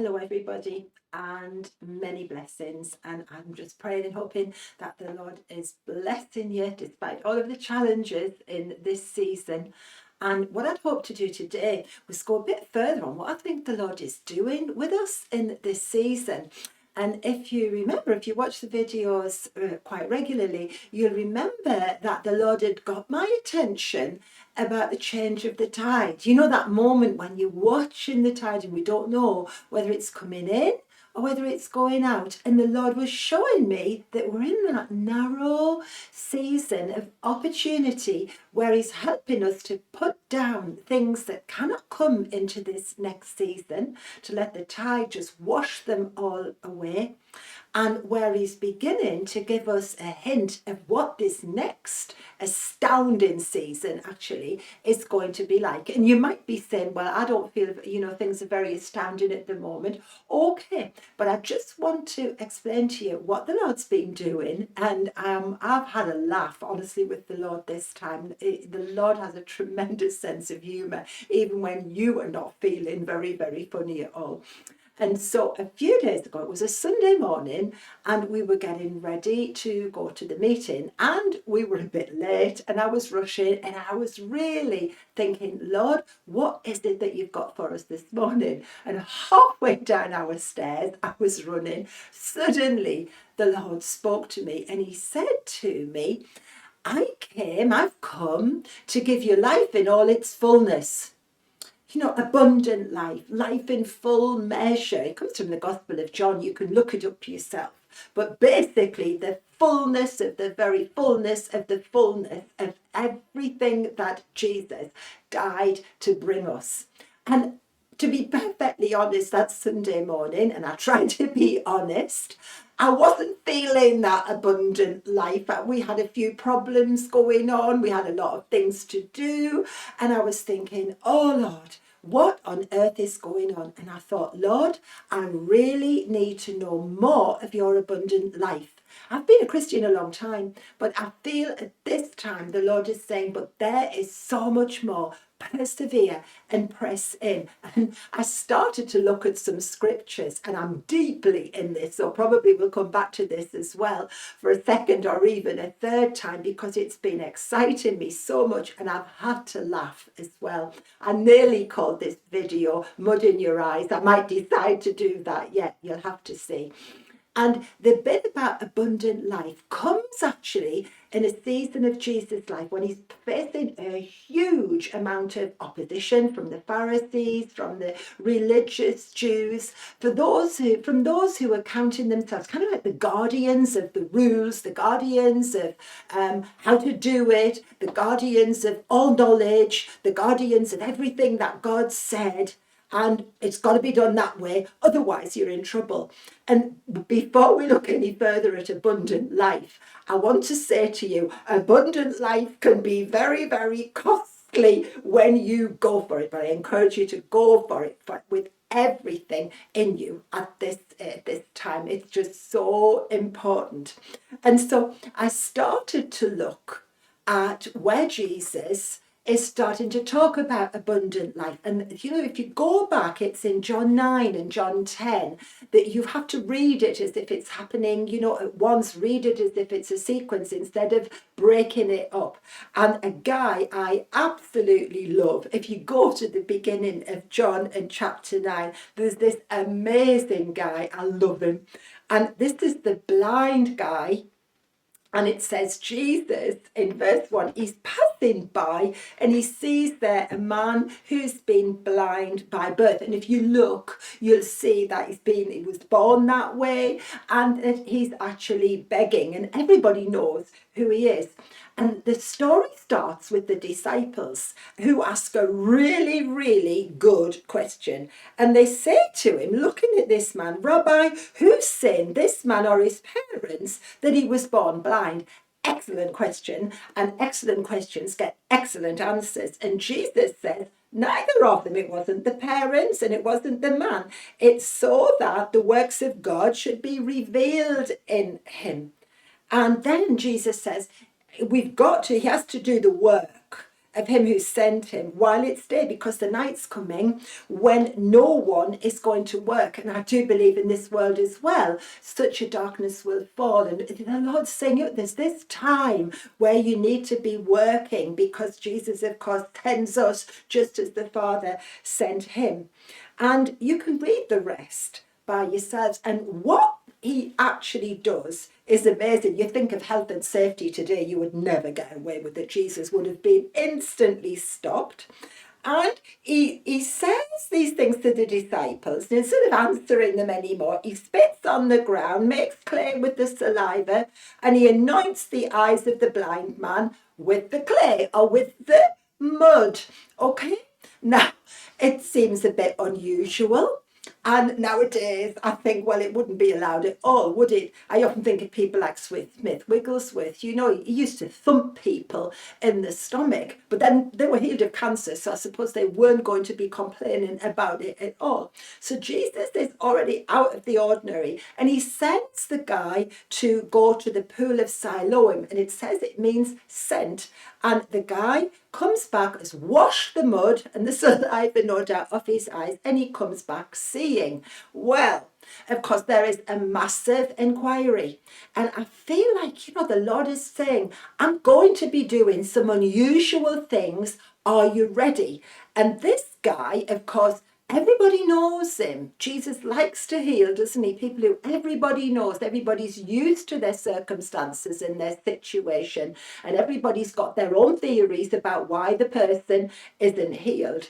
Hello, everybody, and many blessings. And I'm just praying and hoping that the Lord is blessing you despite all of the challenges in this season. And what I'd hope to do today was go a bit further on what I think the Lord is doing with us in this season. And if you remember, if you watch the videos quite regularly, you'll remember that the Lord had got my attention about the change of the tide. You know, that moment when you're watching the tide and we don't know whether it's coming in or whether it's going out. And the Lord was showing me that we're in that narrow season of opportunity where He's helping us to put down things that cannot come into this next season, to let the tide just wash them all away. And where He's beginning to give us a hint of what this next astounding season actually is going to be like. And you might be saying, well, I don't feel, things are very astounding at the moment. Okay, but I just want to explain to you what the Lord's been doing. And I've had a laugh, honestly, with the Lord this time. The Lord has a tremendous sense of humour, even when you are not feeling very, very funny at all. And so a few days ago, it was a Sunday morning, and we were getting ready to go to the meeting, and we were a bit late, and I was rushing, and I was really thinking, Lord, what is it that you've got for us this morning? And halfway down our stairs, I was running. Suddenly, the Lord spoke to me, and He said to me, I've come to give you life in all its fullness. Abundant life, life in full measure. It comes from the Gospel of John. You can look it up yourself. But basically, the fullness of the very fullness of the fullness of everything that Jesus died to bring us. And to be perfectly honest, that Sunday morning, and I try to be honest, I wasn't feeling that abundant life. We had a few problems going on. We had a lot of things to do. And I was thinking, oh Lord, what on earth is going on? And I thought, Lord, I really need to know more of your abundant life. I've been a Christian a long time, but I feel at this time the Lord is saying, but there is so much more. Persevere and press in. And I started to look at some scriptures, and I'm deeply in this, so probably we'll come back to this as well for a second or even a third time, because it's been exciting me so much, and I've had to laugh as well. I nearly called this video Mud in Your Eyes. I might decide to do that yet, you'll have to see. And the bit about abundant life comes actually in a season of Jesus' life when He's facing a huge amount of opposition from the Pharisees, from the religious Jews, from those who are counting themselves kind of like the guardians of the rules, the guardians of how to do it, the guardians of all knowledge, the guardians of everything that God said. And it's got to be done that way, otherwise you're in trouble. And before we look any further at abundant life, I want to say to you, abundant life can be very, very costly when you go for it. But I encourage you to go for it with everything in you at this time. It's just so important. And so I started to look at where Jesus is starting to talk about abundant life. And if you go back, it's in John 9 and John 10 that you have to read it as if it's happening, at once. Read it as if it's a sequence instead of breaking it up. And a guy I absolutely love, if you go to the beginning of John and chapter 9, there's this amazing guy. I love him. And this is the blind guy. And it says Jesus in verse 1, he's passing by and he sees there a man who's been blind by birth. And if you look, you'll see that he was born that way, and that he's actually begging. And everybody knows who he is. And the story starts with the disciples who ask a really, really good question. And they say to him, looking at this man, Rabbi, who sinned, this man or his parents, that he was born blind? Excellent question. And excellent questions get excellent answers. And Jesus says, neither of them. It wasn't the parents and it wasn't the man. It's so that the works of God should be revealed in him. And then Jesus says, he has to do the work of him who sent him while it's day, because the night's coming when no one is going to work. And I do believe in this world as well, such a darkness will fall. And the Lord's saying, there's this time where you need to be working, because Jesus, of course, sends us just as the Father sent him. And you can read the rest by yourselves. And what he actually does is amazing. You think of health and safety today, you would never get away with it. Jesus would have been instantly stopped. And he says these things to the disciples, and instead of answering them anymore, he spits on the ground, makes clay with the saliva, and he anoints the eyes of the blind man with the clay or with the mud. Okay? Now, it seems a bit unusual. And nowadays, I think, well, it wouldn't be allowed at all, would it? I often think of people like Smith Wigglesworth. You know, he used to thump people in the stomach, but then they were healed of cancer, so I suppose they weren't going to be complaining about it at all. So Jesus is already out of the ordinary, and he sends the guy to go to the pool of Siloam, and it says it means sent. And the guy comes back, has washed the mud and the saliva, no doubt, off his eyes, and he comes back seeing. Well, of course, there is a massive inquiry. And I feel like, the Lord is saying, I'm going to be doing some unusual things. Are you ready? And this guy, of course, everybody knows him. Jesus likes to heal, doesn't he? People who everybody knows, everybody's used to their circumstances and their situation, and everybody's got their own theories about why the person isn't healed.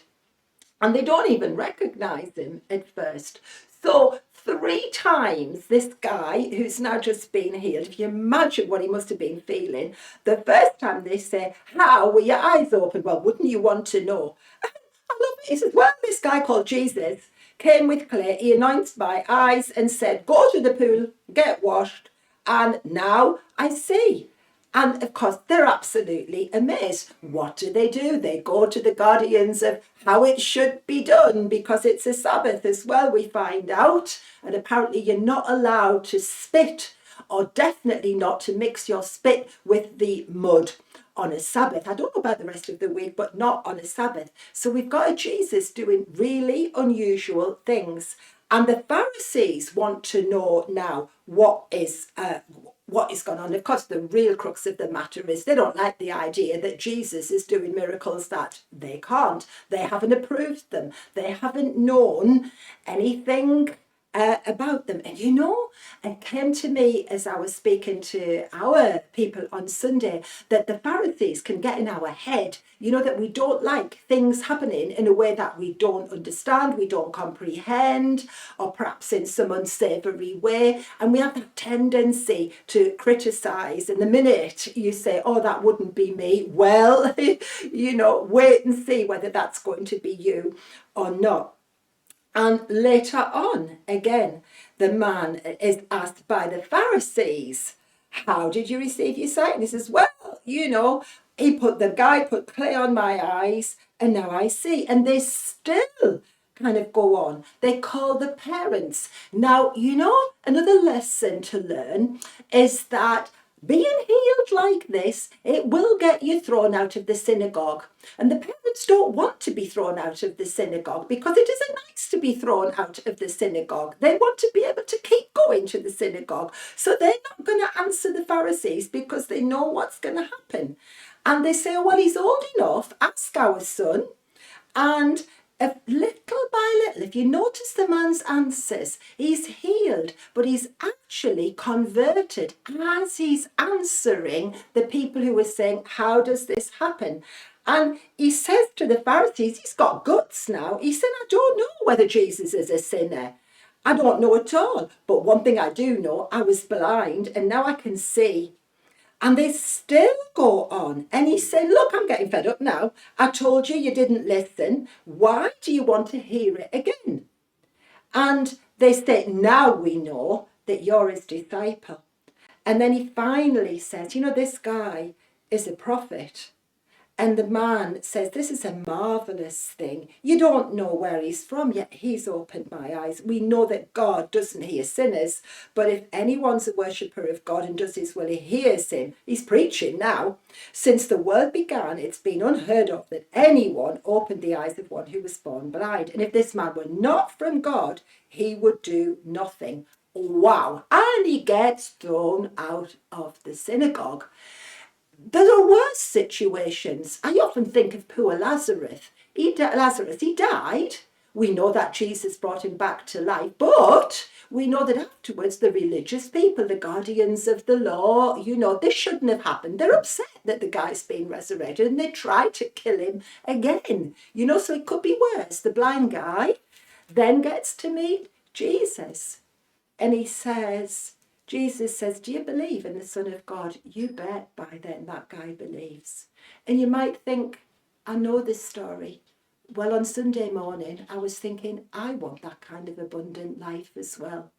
And they don't even recognize him at first. So 3 times this guy who's now just been healed, if you imagine what he must have been feeling, the first time they say, how were your eyes open? Well, wouldn't you want to know? I love it. He says, well, this guy called Jesus came with clay, he anoints my eyes and said, go to the pool, get washed, and now I see. And of course, they're absolutely amazed. What do? They go to the guardians of how it should be done, because it's a Sabbath as well, we find out. And apparently you're not allowed to spit, or definitely not to mix your spit with the mud on a Sabbath. I don't know about the rest of the week, but not on a Sabbath. So we've got a Jesus doing really unusual things. And the Pharisees want to know now what is going on. Of course, the real crux of the matter is they don't like the idea that Jesus is doing miracles that they can't. They haven't approved them. They haven't known anything about them. And it came to me as I was speaking to our people on Sunday that the Pharisees can get in our head, that we don't like things happening in a way that we don't understand, we don't comprehend, or perhaps in some unsavory way. And we have that tendency to criticize. And the minute you say, oh, that wouldn't be me, well, wait and see whether that's going to be you or not. And later on, again, the man is asked by the Pharisees, how did you receive your sight? And he says, well, the guy put clay on my eyes and now I see. And they still kind of go on. They call the parents. Now, another lesson to learn is that being healed like this, it will get you thrown out of the synagogue. And the parents don't want to be thrown out of the synagogue, because it isn't nice to be thrown out of the synagogue. They want to be able to keep going to the synagogue. So they're not going to answer the Pharisees, because they know what's going to happen. And they say, well, he's old enough, ask our son. And little by little, if you notice the man's answers, he's healed, but he's actually converted as he's answering the people who were saying, how does this happen? And he says to the Pharisees, he's got guts now. He said, I don't know whether Jesus is a sinner. I don't know at all. But one thing I do know, I was blind and now I can see. And they still go on. And he said, look, I'm getting fed up now. I told you you didn't listen. Why do you want to hear it again? And they say, now we know that you're his disciple. And then he finally says, this guy is a prophet. And the man says, this is a marvellous thing. You don't know where he's from, yet he's opened my eyes. We know that God doesn't hear sinners, but if anyone's a worshipper of God and does his will, he hears him. He's preaching now. Since the world began, it's been unheard of that anyone opened the eyes of one who was born blind. And if this man were not from God, he would do nothing. Wow. And he gets thrown out of the synagogue. There are worse situations. I often think of poor Lazarus. He died. We know that Jesus brought him back to life, but we know that afterwards the religious people, the guardians of the law, this shouldn't have happened. They're upset that the guy's been resurrected and they try to kill him again. So it could be worse. The blind guy then gets to meet Jesus, and Jesus says, do you believe in the Son of God? You bet by then that guy believes. And you might think, I know this story. Well, on Sunday morning, I was thinking, I want that kind of abundant life as well.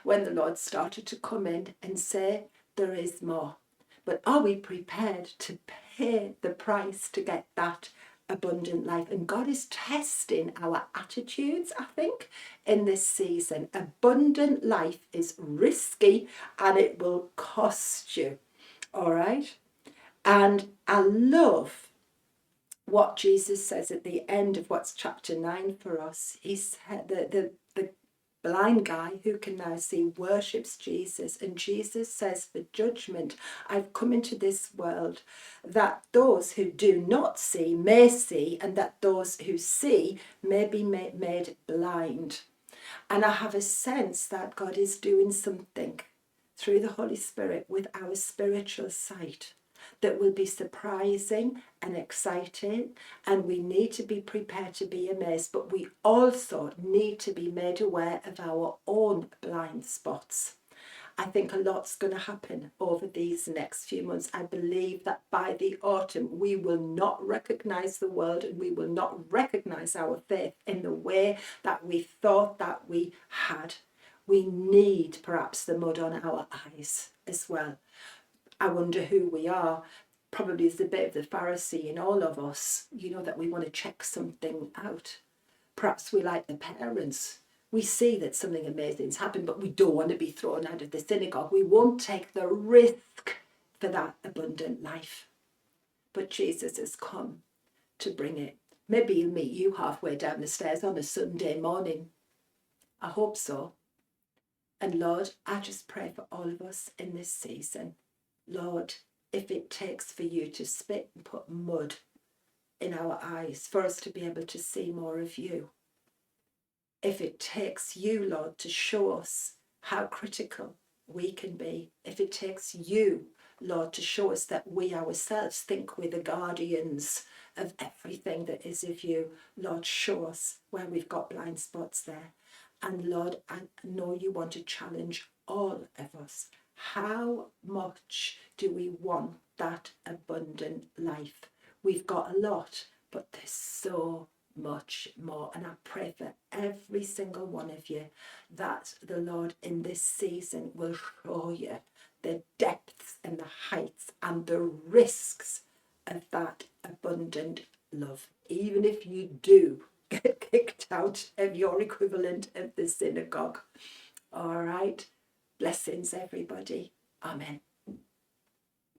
When the Lord started to come in and say, there is more. But are we prepared to pay the price to get that abundant life? And God is testing our attitudes, I think, in this season. Abundant life is risky and it will cost you. All right? And I love what Jesus says at the end of what's chapter 9 for us. He said the blind guy who can now see worships Jesus, and Jesus says for judgment, I've come into this world that those who do not see may see, and that those who see may be made blind. And I have a sense that God is doing something through the Holy Spirit with our spiritual sight that will be surprising and exciting, and we need to be prepared to be amazed, but we also need to be made aware of our own blind spots. I think a lot's going to happen over these next few months. I believe that by the autumn we will not recognise the world, and we will not recognise our faith in the way that we thought that we had. We need perhaps the mud on our eyes as well. I wonder who we are. Probably there's a bit of the Pharisee in all of us, that we want to check something out. Perhaps we like the parents. We see that something amazing's happened, but we don't want to be thrown out of the synagogue. We won't take the risk for that abundant life. But Jesus has come to bring it. Maybe he'll meet you halfway down the stairs on a Sunday morning. I hope so. And Lord, I just pray for all of us in this season. Lord, if it takes for you to spit and put mud in our eyes for us to be able to see more of you, if it takes you, Lord, to show us how critical we can be, if it takes you, Lord, to show us that we ourselves think we're the guardians of everything that is of you, Lord, show us where we've got blind spots there. And Lord, I know you want to challenge all of us. How much do we want that abundant life? We've got a lot, but there's so much more. And I pray for every single one of you that the Lord in this season will show you the depths and the heights and the risks of that abundant love. Even if you do get kicked out of your equivalent of the synagogue. All right. Blessings, everybody. Amen.